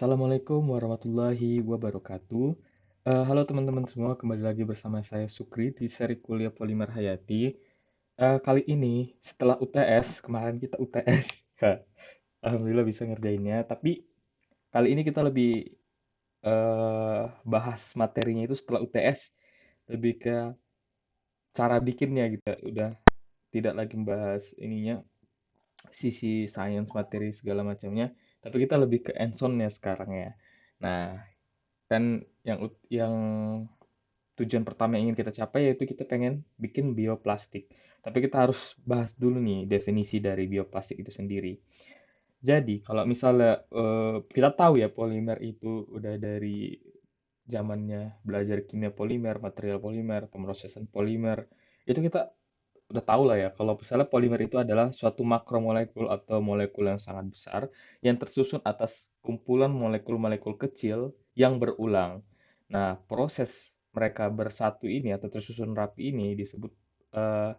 Assalamualaikum warahmatullahi wabarakatuh. Halo teman-teman semua, kembali lagi bersama saya Sukri di seri kuliah Polimer Hayati. Kali ini setelah UTS, kemarin kita UTS, ya, alhamdulillah bisa ngerjainnya. Tapi kali ini kita lebih bahas materinya itu setelah UTS, lebih ke cara bikinnya gitu. Udah tidak lagi membahas ininya, sisi sains materi segala macamnya, tapi kita lebih ke hands-on-nya sekarang ya. Nah, kan yang tujuan pertama yang ingin kita capai yaitu kita pengen bikin bioplastik. Tapi kita harus bahas dulu nih definisi dari bioplastik itu sendiri. Jadi, kalau misalnya kita tahu ya polimer itu udah dari zamannya belajar kimia polimer, material polimer, pemrosesan polimer, itu kita udah tahu lah ya kalau misalnya polimer itu adalah suatu makromolekul atau molekul yang sangat besar yang tersusun atas kumpulan molekul-molekul kecil yang berulang. Nah, proses mereka bersatu ini atau tersusun rapi ini eh,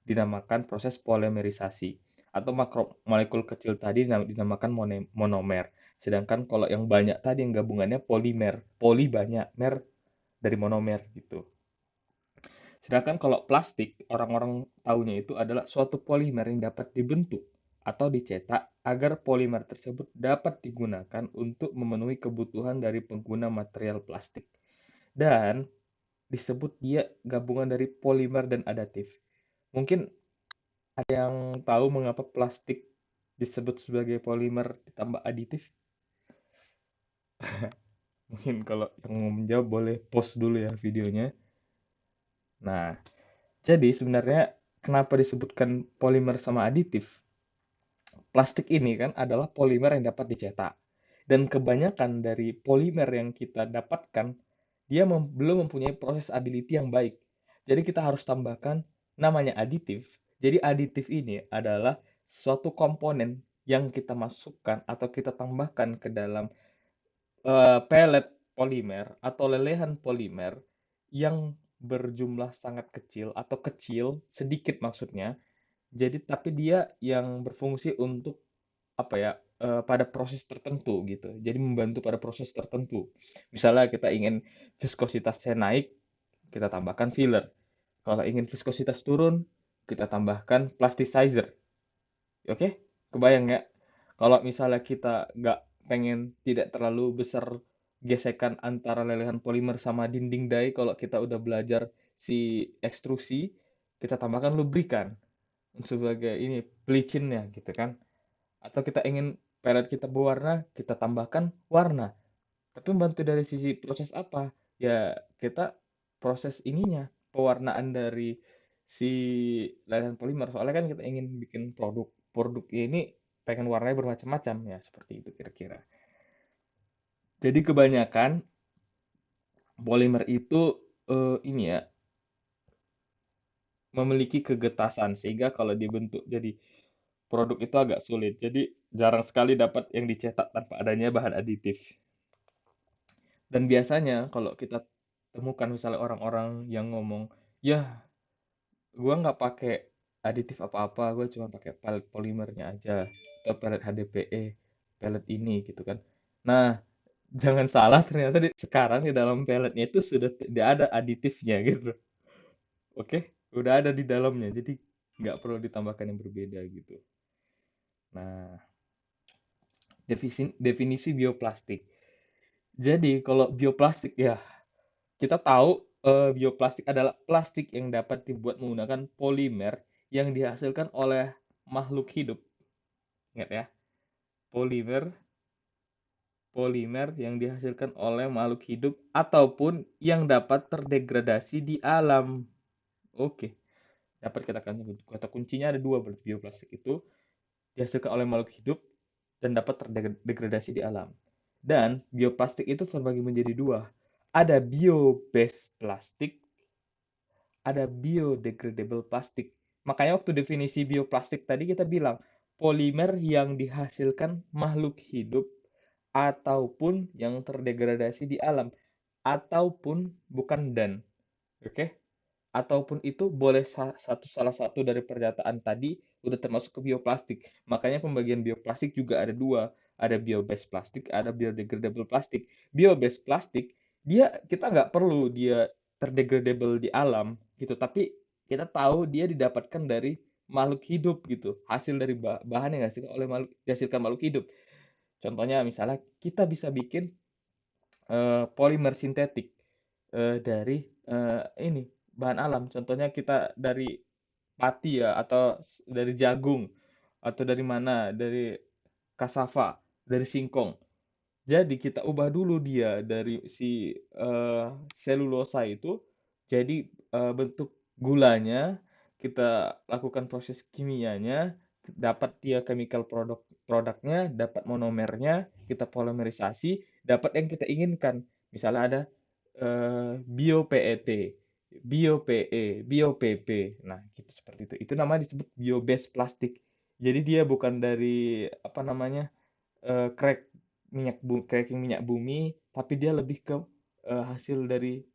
dinamakan proses polimerisasi atau makromolekul kecil tadi dinamakan monomer. Sedangkan kalau yang banyak tadi yang gabungannya polimer, poli banyak, mer dari monomer gitu. Sedangkan kalau plastik, orang-orang tahunya itu adalah suatu polimer yang dapat dibentuk atau dicetak agar polimer tersebut dapat digunakan untuk memenuhi kebutuhan dari pengguna material plastik. Dan disebut dia gabungan dari polimer dan additif. Mungkin ada yang tahu mengapa plastik disebut sebagai polimer ditambah aditif? Mungkin kalau yang mau menjawab boleh pause dulu ya videonya. Nah, jadi sebenarnya kenapa disebutkan polimer sama aditif? Plastik ini kan adalah polimer yang dapat dicetak. Dan kebanyakan dari polimer yang kita dapatkan, dia belum mempunyai proses ability yang baik. Jadi kita harus tambahkan namanya aditif. Jadi aditif ini adalah suatu komponen yang kita masukkan atau kita tambahkan ke dalam pelet polimer atau lelehan polimer yang berjumlah sangat kecil atau kecil, sedikit maksudnya. Jadi tapi dia yang berfungsi untuk apa ya, pada proses tertentu gitu. Jadi membantu pada proses tertentu. Misalnya kita ingin viskositasnya naik, kita tambahkan filler. Kalau ingin viskositas turun, kita tambahkan plasticizer. Oke? Kebayang ya? Kalau misalnya kita nggak pengen tidak terlalu besar gesekan antara lelehan polimer sama dinding die, kalau kita udah belajar si ekstrusi, kita tambahkan lubrikan sebagai ini pelicinnya gitu kan. Atau kita ingin pelet kita berwarna, kita tambahkan warna. Tapi membantu dari sisi proses apa? Ya, kita proses ininya, pewarnaan dari si lelehan polimer. Soalnya kan kita ingin bikin produk. Produk ini pengen warnanya bermacam-macam ya, seperti itu kira-kira. Jadi kebanyakan polimer itu ini ya, memiliki kegetasan sehingga kalau dibentuk jadi produk itu agak sulit. Jadi jarang sekali dapat yang dicetak tanpa adanya bahan aditif. Dan biasanya kalau kita temukan misalnya orang-orang yang ngomong, ya gua nggak pakai aditif apa-apa, gue cuma pakai pelet polimernya aja atau pelet HDPE, pelet ini gitu kan. Nah, jangan salah ternyata sekarang di dalam peletnya itu sudah tidak ada aditifnya gitu. Oke, udah ada di dalamnya, jadi nggak perlu ditambahkan yang berbeda gitu. Nah, definisi bioplastik. Jadi kalau bioplastik ya kita tahu bioplastik adalah plastik yang dapat dibuat menggunakan polimer yang dihasilkan oleh makhluk hidup. Ingat ya, polimer polimer yang dihasilkan oleh makhluk hidup ataupun yang dapat terdegradasi di alam. Oke, dapat kata kuncinya ada dua berarti bioplastik itu dihasilkan oleh makhluk hidup dan dapat terdegradasi di alam. Dan bioplastik itu terbagi menjadi dua. Ada bio-based plastik, ada biodegradable plastik. Makanya waktu definisi bioplastik tadi kita bilang polimer yang dihasilkan makhluk hidup ataupun yang terdegradasi di alam ataupun bukan dan. Oke? Okay? Ataupun itu boleh salah satu dari pernyataan tadi udah termasuk ke bioplastik. Makanya pembagian bioplastik juga ada dua. ada bio-based plastik, ada biodegradable plastik. Bio-based plastik, kita nggak perlu dia terdegradable di alam gitu, tapi kita tahu dia didapatkan dari makhluk hidup gitu, hasil dari bahan yang dihasilkan makhluk hidup. Contohnya misalnya kita bisa bikin polimer sintetik dari ini bahan alam. Contohnya kita dari pati ya, atau dari jagung, atau dari mana, dari cassava, dari singkong. Jadi kita ubah dulu dia dari si selulosa itu jadi bentuk gulanya, kita lakukan proses kimianya, dapat dia chemical produknya, dapat monomernya, kita polimerisasi, dapat yang kita inginkan. Misalnya ada bio PET, bio PE, bio PP. Nah, gitu seperti itu. Itu namanya disebut bio-based plastik. Jadi dia bukan dari apa namanya? Cracking minyak bumi, tapi dia lebih ke hasil dari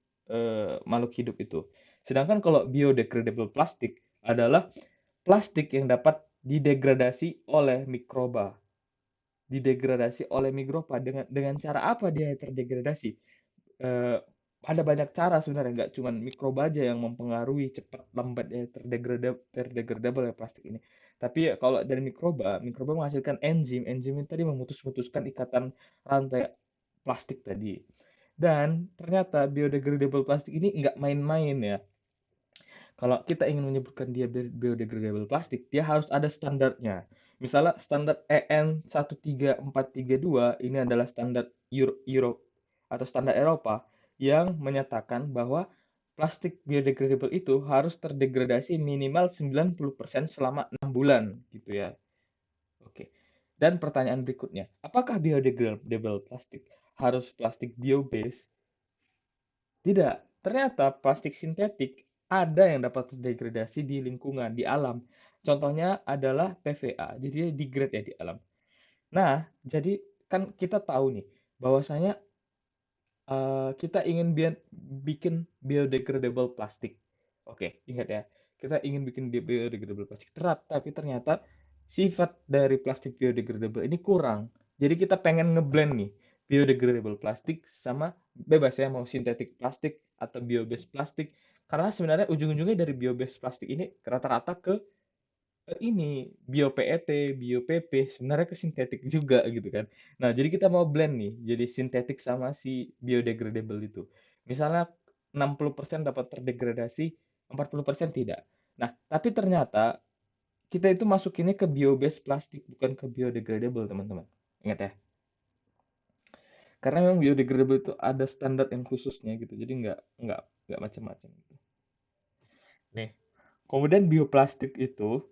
makhluk hidup itu. Sedangkan kalau biodegradable plastik adalah plastik yang dapat didegradasi oleh mikroba. Didegradasi oleh mikroba dengan cara apa dia terdegradasi? Eh, ada banyak cara sebenarnya, nggak cuma mikroba aja yang mempengaruhi cepat lambatnya terdegradable ya plastik ini. Tapi ya, kalau dari mikroba menghasilkan enzim ini tadi memutuskan ikatan rantai plastik tadi. Dan ternyata biodegradable plastik ini nggak main-main ya. Kalau kita ingin menyebutkan dia biodegradable plastik, dia harus ada standarnya. Misalnya standar EN 13432 ini adalah standar Euro atau standar Eropa yang menyatakan bahwa plastik biodegradable itu harus terdegradasi minimal 90% selama 6 bulan gitu ya. Oke. Dan pertanyaan berikutnya, apakah biodegradable plastik harus plastik bio-based? Tidak, ternyata plastik sintetik ada yang dapat terdegradasi di lingkungan, di alam. Contohnya adalah PVA, jadi dia degrade ya di alam. Nah, jadi kan kita tahu nih, bahwasanya kita ingin bikin biodegradable plastik. Oke, ingat ya, kita ingin bikin biodegradable plastik. Tapi ternyata sifat dari plastik biodegradable ini kurang. Jadi kita pengen ngeblend nih biodegradable plastik sama bebas ya, mau sintetik plastik atau bio-based plastik. Karena sebenarnya ujung-ujungnya dari bio-based plastik ini rata-rata ke ini bio PET, bio PP sebenarnya ke sintetik juga gitu kan. Nah, jadi kita mau blend nih, jadi sintetik sama si biodegradable itu. Misalnya 60% dapat terdegradasi, 40% tidak. Nah, tapi ternyata kita itu masukinnya ke bio-based plastik, bukan ke biodegradable, teman-teman. Ingat ya. Karena memang biodegradable itu ada standar yang khususnya gitu. Jadi nggak macam-macam gitu. Nih, kemudian bioplastik itu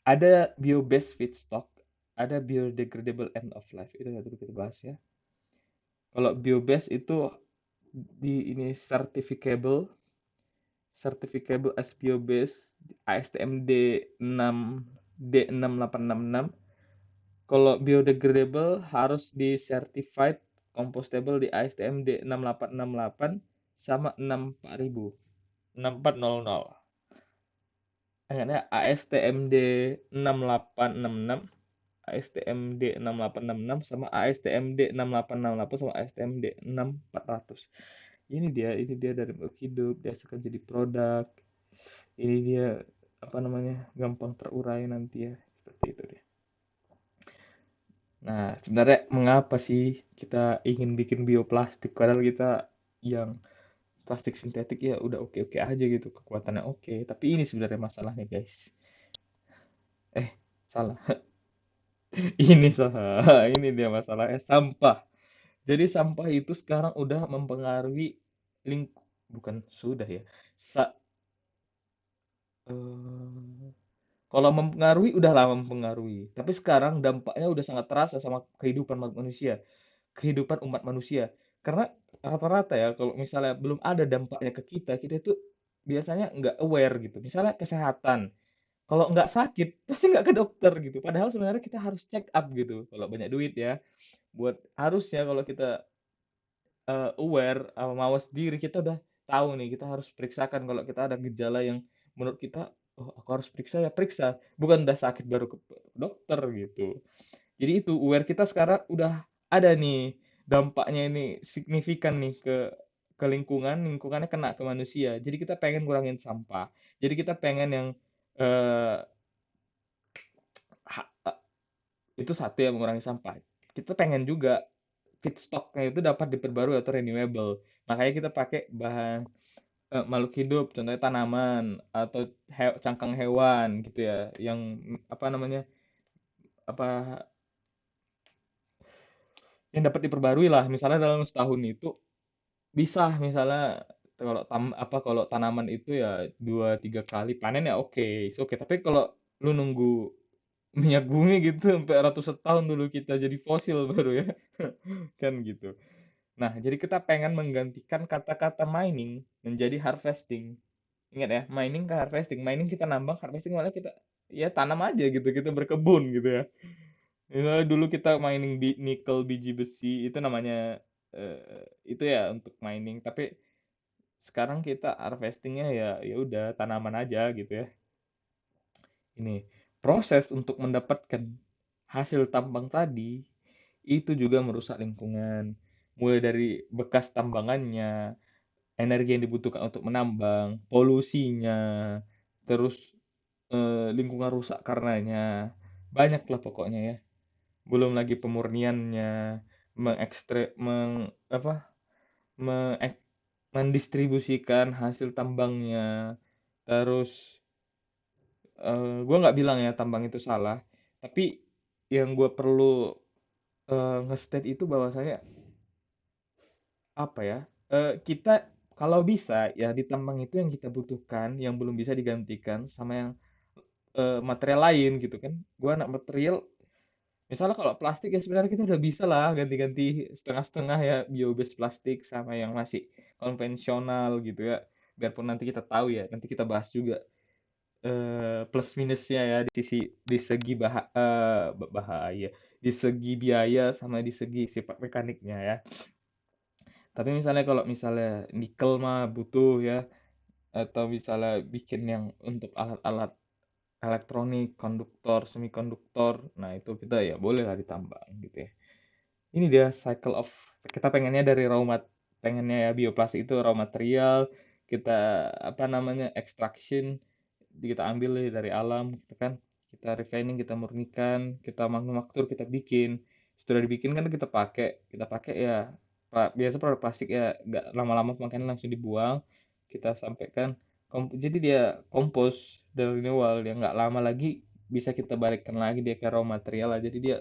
ada bio-based feedstock, ada biodegradable end of life. Itu yang dulu kita bahas ya. Kalau bio-based itu di ini certificable as bio-based ASTM D6 D6866. Kalau biodegradable harus di certified compostable di ASTM D6868 sama 64000. 6400. Ingatnya ASTM D6866, ASTM D6866 sama ASTM D6868 sama ASTM D6400. Ini dia dari makhluk hidup, dia akan jadi produk. Ini dia apa namanya? Gampang terurai nanti ya. Seperti itu dia. Nah, sebenarnya mengapa sih kita ingin bikin bioplastik padahal kita yang plastik sintetik ya udah oke-oke aja gitu, kekuatannya oke. Tapi ini sebenarnya masalahnya, guys. Salah. Ini salah. Ini dia masalahnya sampah. Jadi sampah itu sekarang udah mempengaruhi ling bukan sudah ya. Sa eh, Kalau mempengaruhi udah lama mempengaruhi. Tapi sekarang dampaknya udah sangat terasa sama kehidupan manusia, kehidupan umat manusia. Karena rata-rata ya kalau misalnya belum ada dampaknya ke kita, kita itu biasanya nggak aware gitu. Misalnya kesehatan. Kalau nggak sakit, pasti nggak ke dokter gitu. Padahal sebenarnya kita harus check up gitu. Kalau banyak duit ya, harusnya kalau kita aware, mawas diri, kita udah tahu nih, kita harus periksakan kalau kita ada gejala yang menurut kita, oh aku harus periksa ya periksa. Bukan udah sakit baru ke dokter gitu. Jadi itu aware kita sekarang udah ada nih dampaknya ini signifikan nih ke lingkungan, lingkungannya kena ke manusia. Jadi kita pengen ngurangin sampah. Jadi kita pengen yang eh, ha- eh, itu satu ya mengurangi sampah. Kita pengen juga feedstocknya itu dapat diperbarui atau renewable. Makanya kita pakai bahan makhluk hidup, contohnya tanaman atau cangkang hewan gitu ya, yang apa namanya apa yang dapat diperbarui lah. Misalnya dalam setahun itu bisa misalnya kalau tanaman itu ya 2 3 kali panen ya oke, it's okay. Tapi kalau lu nunggu minyak bumi gitu sampai ratusan tahun dulu kita jadi fosil baru ya kan gitu. Nah, jadi kita pengen menggantikan kata-kata mining menjadi harvesting. Ingat ya, mining ke harvesting. Mining kita nambang, harvesting malah kita ya tanam aja gitu, kita berkebun gitu ya. Misalnya dulu kita mining nikel biji besi itu namanya itu ya untuk mining, tapi sekarang kita harvestingnya ya ya udah tanaman aja gitu ya. Ini proses untuk mendapatkan hasil tambang tadi itu juga merusak lingkungan. Mulai dari bekas tambangannya, energi yang dibutuhkan untuk menambang, polusinya, terus lingkungan rusak karenanya. Banyak lah pokoknya ya. Belum lagi pemurniannya, mengekstrak mengek- mendistribusikan hasil tambangnya. Terus gue nggak bilang ya tambang itu salah, tapi yang gue perlu nge-state itu bahwasanya apa ya? Kita kalau bisa ya di tambang itu yang kita butuhkan, yang belum bisa digantikan sama yang material lain gitu kan. Gua anak material, misalnya kalau plastik ya sebenarnya kita udah bisa lah ganti-ganti setengah-setengah ya bio-based plastik sama yang masih konvensional gitu ya. Biarpun nanti kita tahu ya, nanti kita bahas juga plus minusnya ya di segi bahaya, di segi biaya sama di segi sifat mekaniknya ya. Tapi misalnya kalau misalnya nikel mah butuh ya, atau misalnya bikin yang untuk alat-alat elektronik, konduktor, semikonduktor, nah itu kita ya boleh lah ditambang gitu ya. Ini dia cycle of kita pengennya dari pengennya ya bioplastik itu raw material, kita apa namanya extraction, kita ambil dari alam gitu kan. Kita refining, kita murnikan, kita manufaktur, kita bikin. Setelah dibikin kan kita pakai ya biasa produk plastik ya nggak lama-lama makanya langsung dibuang. Kita sampaikan jadi dia kompos dan renewal yang nggak lama lagi bisa kita balikkan lagi dia ke raw material lah. Jadi dia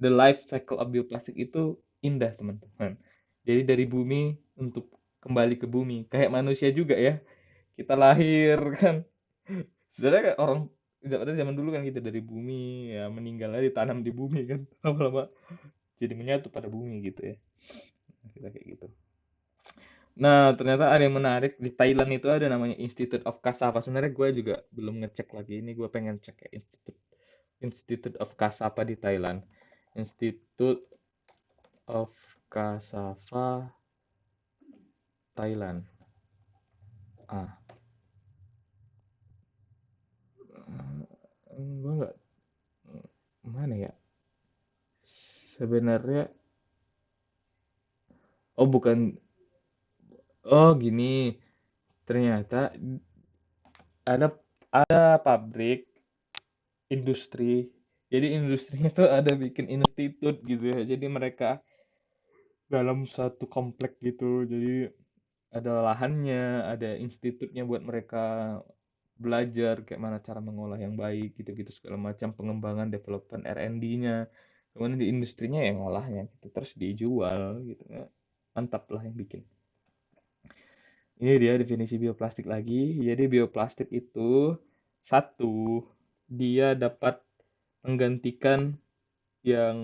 the life cycle of bioplastik itu indah teman-teman. Jadi dari bumi untuk kembali ke bumi kayak manusia juga ya, kita lahir kan sebenarnya kayak orang pada zaman dulu kan kita dari bumi ya meninggalnya ditanam di bumi kan lama-lama jadi menyatu pada bumi gitu ya. Kita kayak gitu. Nah, ternyata ada yang menarik di Thailand itu ada namanya Institute of Cassava. Sebenarnya gue juga belum ngecek lagi. Ini gue pengen cek ya Institute of Cassava di Thailand. Institute of Cassava Thailand. Ah, gue nggak mana ya. Sebenarnya, oh bukan, oh gini. Ternyata ada pabrik industri. Jadi industrinya tuh ada bikin institut gitu ya. Jadi mereka dalam satu komplek gitu. Jadi ada lahannya, ada institutnya buat mereka belajar kayak mana cara mengolah yang baik gitu-gitu segala macam pengembangan development R&D-nya. Kemudian di industrinya yang ngolahnya gitu. Terus dijual gitu ya. Mantap lah yang bikin. Ini dia definisi bioplastik lagi. Jadi bioplastik itu satu, dia dapat menggantikan yang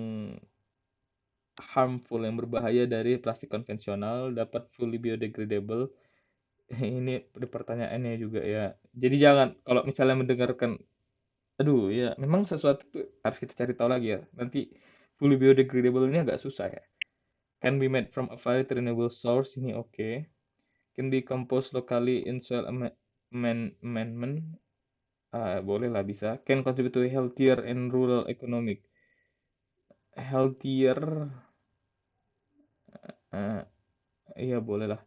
harmful, yang berbahaya dari plastik konvensional, dapat fully biodegradable. Ini pertanyaannya juga ya. Jadi jangan kalau misalnya mendengarkan, aduh ya, memang sesuatu itu harus kita cari tahu lagi ya. Nanti fully biodegradable ini agak susah ya. Can be made from a variety renewable source, ini oke. Can be composed locally in soil amendment Boleh lah, bisa. Can contribute to healthier and rural economic. Healthier, uh, iya boleh lah.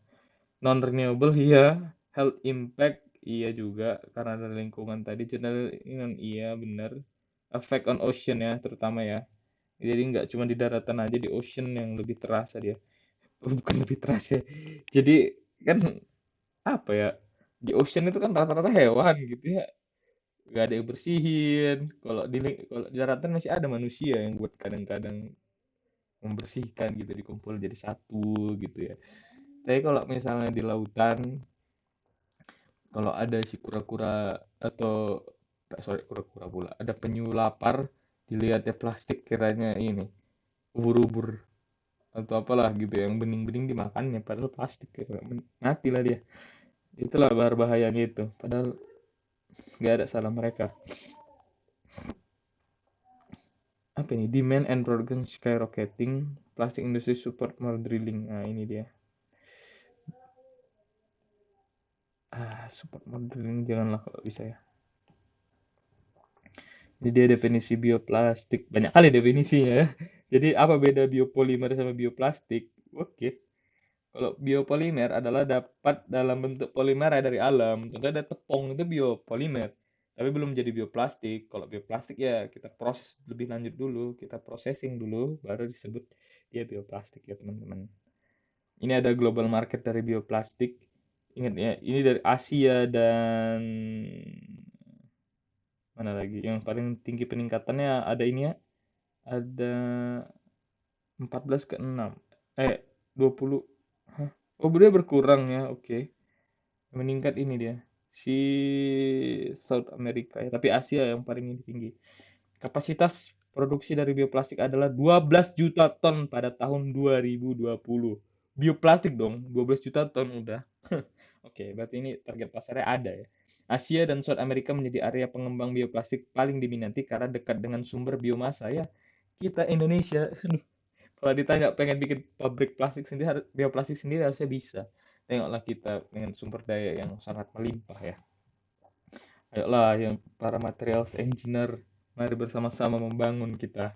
Non renewable iya, health impact iya juga karena ada lingkungan tadi. General iya bener. Effect on ocean ya terutama ya. Jadi nggak cuma di daratan aja, di ocean yang lebih terasa dia. Bukan lebih terasa ya. Jadi kan apa ya? Di ocean itu kan rata-rata hewan gitu ya. Nggak ada yang bersihin. Kalau di daratan masih ada manusia yang buat kadang-kadang membersihkan gitu, dikumpul jadi satu gitu ya. Tapi kalau misalnya di lautan, kalau ada si kura-kura atau sorry, kura-kura pula, ada penyu lapar, dilihatnya plastik kiranya ini ubur-ubur atau apalah gitu yang bening-bening dimakannya padahal plastik ya. Mati lah dia. Itulah bahayanya itu, padahal nggak ada salah mereka. Apa ini, demand and production skyrocketing, plastic industry support more drilling. Nah ini dia, support more drilling janganlah kalau bisa ya. Jadi dia definisi bioplastik banyak kali definisinya ya. Jadi apa beda biopolimer sama bioplastik? Oke, kalau biopolimer adalah dapat dalam bentuk polimer dari alam. Contohnya ada tepung, itu biopolimer. Tapi belum jadi bioplastik. Kalau bioplastik ya kita proses lebih lanjut dulu, kita processing dulu, baru disebut dia bioplastik ya teman-teman. Ini ada global market dari bioplastik. Ingat ya, ini dari Asia dan mana lagi? Yang paling tinggi peningkatannya ada ini ya, ada 14 ke 6. 20. Hah? Oh, dia berkurang ya. Oke. Meningkat ini dia. Si South America ya, tapi Asia yang paling tinggi. Kapasitas produksi dari bioplastik adalah 12 juta ton pada tahun 2020. Bioplastik dong, 12 juta ton udah. Oke, berarti ini target pasarnya ada ya. Asia dan South America menjadi area pengembang bioplastik paling diminati karena dekat dengan sumber biomasa ya. Kita Indonesia, kalau ditanya pengen bikin pabrik plastik sendiri, bioplastik sendiri harusnya bisa. Tengoklah kita dengan sumber daya yang sangat melimpah ya. Ayolah yang para materials engineer, mari bersama-sama membangun kita.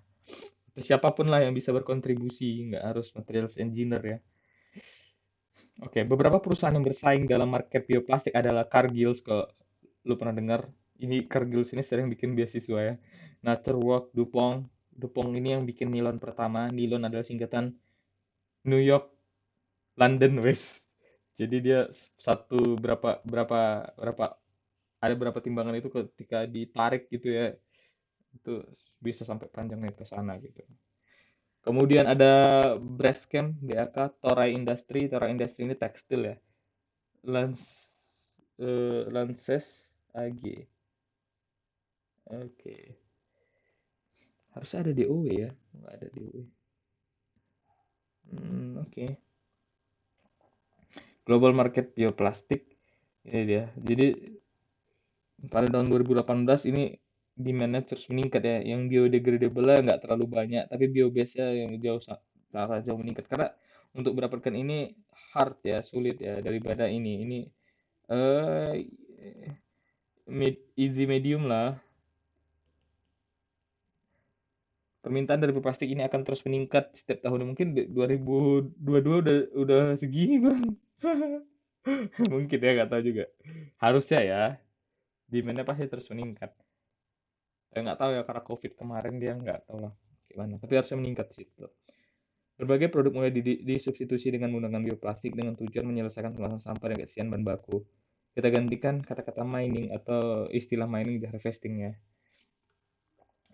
Atau siapapun lah yang bisa berkontribusi, nggak harus materials engineer ya. Oke, beberapa perusahaan yang bersaing dalam market bioplastik adalah Cargill, kalau lu pernah dengar. Ini Cargill ini sering bikin beasiswa ya. Natureworks, DuPont. DuPont ini yang bikin nilon pertama. Nilon adalah singkatan New York London West. Jadi dia satu berapa berapa berapa ada berapa timbangan itu ketika ditarik gitu ya, itu bisa sampai panjangnya ke sana gitu. Kemudian ada Braskem, BAK, Toray Industri. Toray Industri ini tekstil ya. Lances AG. Oke. Harusnya ada DOW ya. Nggak ada DOW. Oke. Global Market Bioplastik. Ini dia. Jadi pada tahun 2018 ini demand-nya terus meningkat ya. Yang biodegradable nggak terlalu banyak, tapi biobased-nya yang sangat jauh meningkat. Karena untuk mendapatkan ini hard ya, sulit ya daripada ini. Ini eh easy medium lah. Permintaan dari plastik ini akan terus meningkat setiap tahun. Mungkin 2022 udah segini bang. Mungkin ya, nggak tahu juga. Harusnya ya, demand-nya pasti terus meningkat. Saya nggak tahu ya karena COVID kemarin dia nggak tahu lah gimana. Tapi harusnya meningkat sih itu. Berbagai produk mulai disubstitusi dengan menggunakan bioplastik dengan tujuan menyelesaikan pengolahan sampah dan kesian bahan baku. Kita gantikan kata-kata mining atau istilah mining di harvesting ya.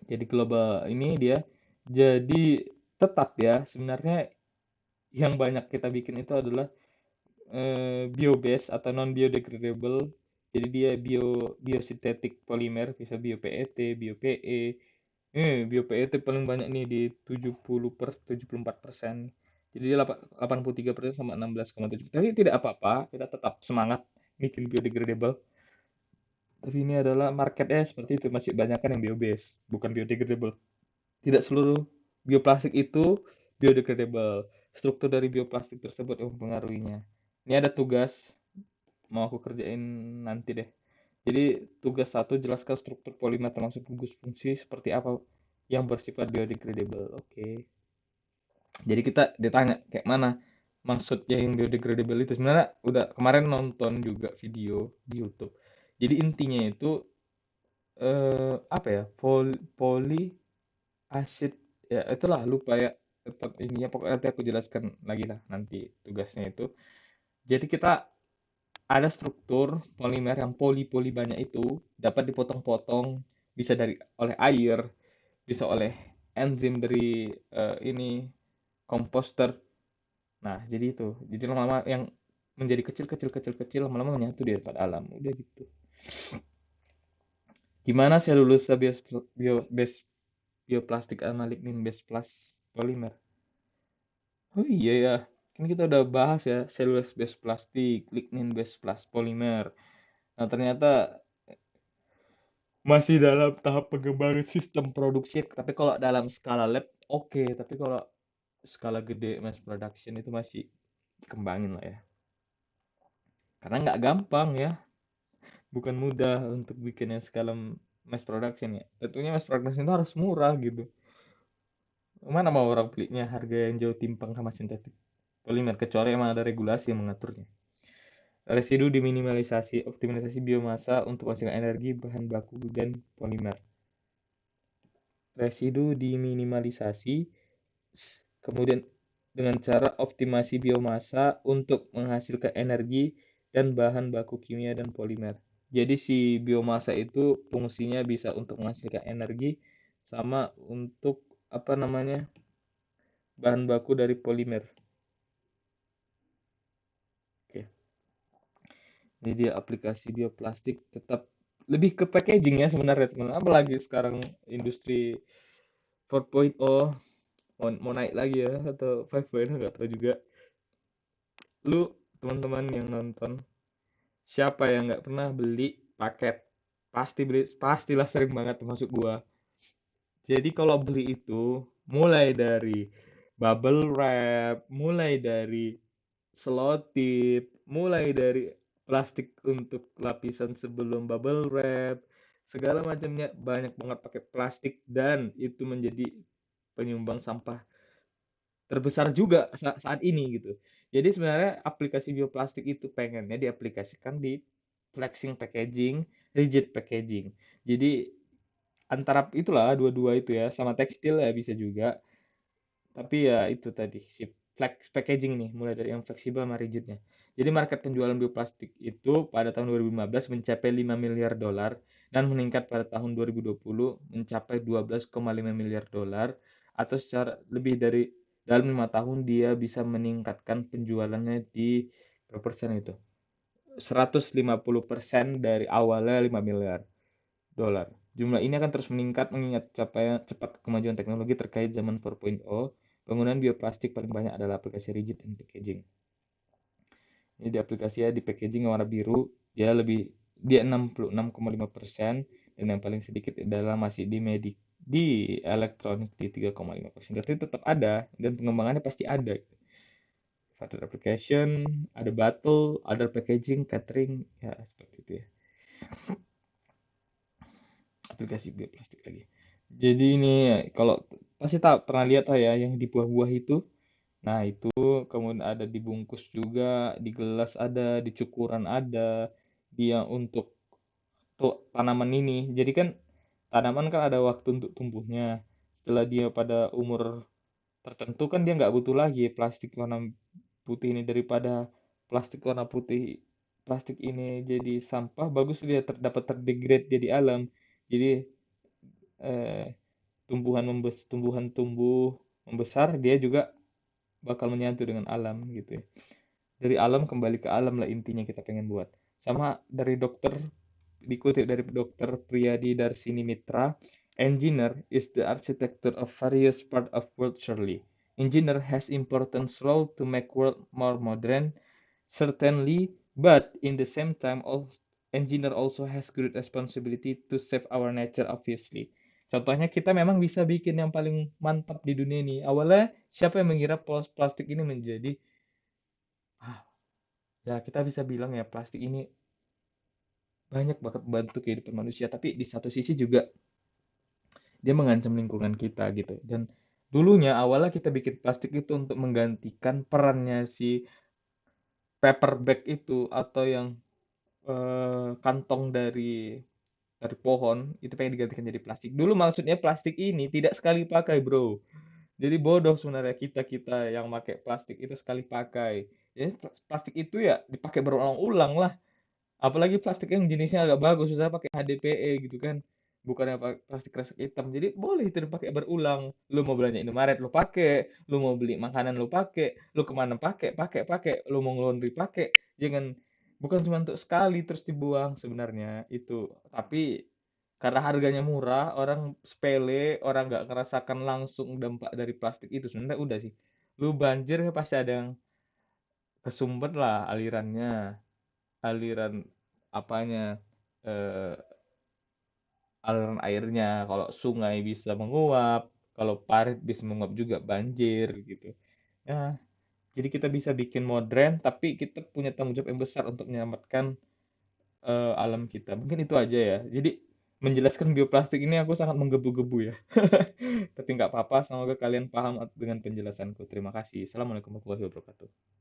Jadi global ini dia jadi tetap ya sebenarnya yang banyak kita bikin itu adalah biobased atau non biodegradable. Jadi dia biosintetik polimer, bisa bio PET, bio PE. Bio PET paling banyak nih di 74%. Jadi dia 83% sama 16,7. Tapi tidak apa-apa, kita tetap semangat bikin biodegradable. Tapi ini adalah marketnya seperti itu, masih banyak kan yang biobased, bukan biodegradable. Tidak seluruh bioplastik itu biodegradable. Struktur dari bioplastik tersebut yang mempengaruhinya. Ini ada tugas mau aku kerjain nanti deh. Jadi tugas satu, jelaskan struktur polimer termasuk gugus fungsi seperti apa yang bersifat biodegradable. Oke. Jadi kita ditanya kayak mana maksudnya yang biodegradable itu. Sebenarnya udah kemarin nonton juga video di YouTube. Jadi intinya itu apa ya? Poli acid, ya itulah, lupa ya tetap ininya, pokoknya nanti aku jelaskan lagi lah nanti tugasnya itu. Jadi kita ada struktur polimer yang poli-poli banyak itu dapat dipotong-potong, bisa dari oleh air, bisa oleh enzim dari ini komposter. Nah, jadi itu. Jadi lama-lama yang menjadi kecil lama-lama menyatu di dekat alam. Udah gitu. Gimana selulosa bioplastik sama lignin base plus polimer? Oh iya ya, kan kita udah bahas ya cellulose based plastik, lignin based plus polimer. Nah, ternyata masih dalam tahap pengembangan sistem produksi. Tapi kalau dalam skala lab, oke. Tapi kalau skala gede mass production itu masih dikembangin lah ya. Karena nggak gampang ya, bukan mudah untuk bikin yang skala mass production ya. Tentunya mass production itu harus murah gitu. Mana mau orang belinya harga yang jauh timpang sama sintetik polimer, kecuali emang ada regulasi yang mengaturnya. Residu diminimalisasi, optimalisasi biomasa untuk menghasilkan energi, bahan baku, dan polimer. Residu diminimalisasi, kemudian dengan cara optimasi biomasa untuk menghasilkan energi dan bahan baku kimia dan polimer. Jadi si biomasa itu fungsinya bisa untuk menghasilkan energi sama untuk apa namanya, bahan baku dari polimer. Oke. Ini dia aplikasi bioplastik, tetap lebih ke packaging ya sebenarnya teman. Apalagi sekarang industri 4.0 mau naik lagi ya atau 5.0 nggak tahu juga. Lu teman-teman yang nonton, siapa yang nggak pernah beli paket? Pasti beli, pastilah sering banget termasuk gua. Jadi kalau beli itu mulai dari bubble wrap, mulai dari selotip, mulai dari plastik untuk lapisan sebelum bubble wrap, segala macamnya banyak banget pakai plastik, dan itu menjadi penyumbang sampah terbesar juga saat ini gitu. Jadi sebenarnya aplikasi bioplastik itu pengennya diaplikasikan di flexing packaging, rigid packaging. Jadi antara itulah dua-dua itu ya, sama tekstil ya bisa juga. Tapi ya itu tadi si flex packaging nih, mulai dari yang fleksibel sama rigidnya. Jadi market penjualan bioplastik itu pada tahun 2015 mencapai 5 miliar dolar dan meningkat pada tahun 2020 mencapai 12,5 miliar dolar, atau secara lebih dari dalam 5 tahun dia bisa meningkatkan penjualannya di berapa persen itu? 150% dari awalnya 5 miliar dolar. Jumlah ini akan terus meningkat mengingat capaian cepat kemajuan teknologi terkait zaman 4.0. Penggunaan bioplastik paling banyak adalah aplikasi rigid dan packaging. Ini di aplikasi ya, di packaging warna biru dia 66,5%, dan yang paling sedikit adalah masih di elektronik di 3,5%. Tapi tetap ada dan pengembangannya pasti ada. Ada application, ada battle, ada packaging, catering, ya seperti itu ya. Aplikasi bioplastik lagi. Jadi ini kalau pasti tak pernah lihat lah ya yang di buah-buah itu. Nah, itu kemudian ada dibungkus juga, di gelas ada, di cukuran ada, dia untuk tuh tanaman ini. Jadi kan tanaman kan ada waktu untuk tumbuhnya. Setelah dia pada umur tertentu kan dia nggak butuh lagi plastik warna putih ini. Daripada plastik warna putih, plastik ini jadi sampah, bagus dia dapat terdegrade jadi alam. Jadi eh, tumbuhan tumbuh membesar, dia juga bakal menyatu dengan alam gitu ya. Dari alam kembali ke alam lah intinya kita pengen buat. Sama dari dokter, dikutip dari Dokter Priyadi Darsini Mitra, engineer is the architecture of various part of world surely. Engineer has important role to make world more modern, certainly, but in the same time, engineer also has great responsibility to save our nature, obviously. Contohnya kita memang bisa bikin yang paling mantap di dunia ini. Awalnya siapa yang mengira plastik ini menjadi, ah, ya kita bisa bilang ya plastik ini banyak banget membantu kehidupan manusia, tapi di satu sisi juga dia mengancam lingkungan kita gitu. Dan dulunya awalnya kita bikin plastik itu untuk menggantikan perannya si paper bag itu atau yang kantong dari pohon itu pengen digantikan jadi plastik. Dulu maksudnya plastik ini tidak sekali pakai, Bro. Jadi bodoh sebenarnya kita-kita yang pakai plastik itu sekali pakai. Ya, plastik itu ya dipakai berulang-ulang lah. Apalagi plastik yang jenisnya agak bagus, misalnya pakai HDPE gitu kan. Bukannya plastik kresek hitam. Jadi boleh itu dipakai berulang. Lu mau belanja Indomaret lu pakai, lu mau beli makanan lu pakai, lu kemana pakai, lu mau laundry pakai. Jangan bukan cuma untuk sekali terus dibuang sebenarnya itu. Tapi karena harganya murah, orang sepele, orang nggak ngerasakan langsung dampak dari plastik itu. Sebenarnya udah sih. Lu banjir ya pasti ada yang kesumbat lah alirannya, aliran apanya, eh, aliran airnya. Kalau sungai bisa menguap, kalau parit bisa menguap juga banjir gitu. Ya, jadi kita bisa bikin modern, tapi kita punya tanggung jawab yang besar untuk menyelamatkan alam kita. Mungkin itu aja ya. Jadi menjelaskan bioplastik ini aku sangat menggebu-gebu ya. Tapi nggak apa-apa, semoga kalian paham dengan penjelasanku. Terima kasih. Assalamualaikum warahmatullahi wabarakatuh.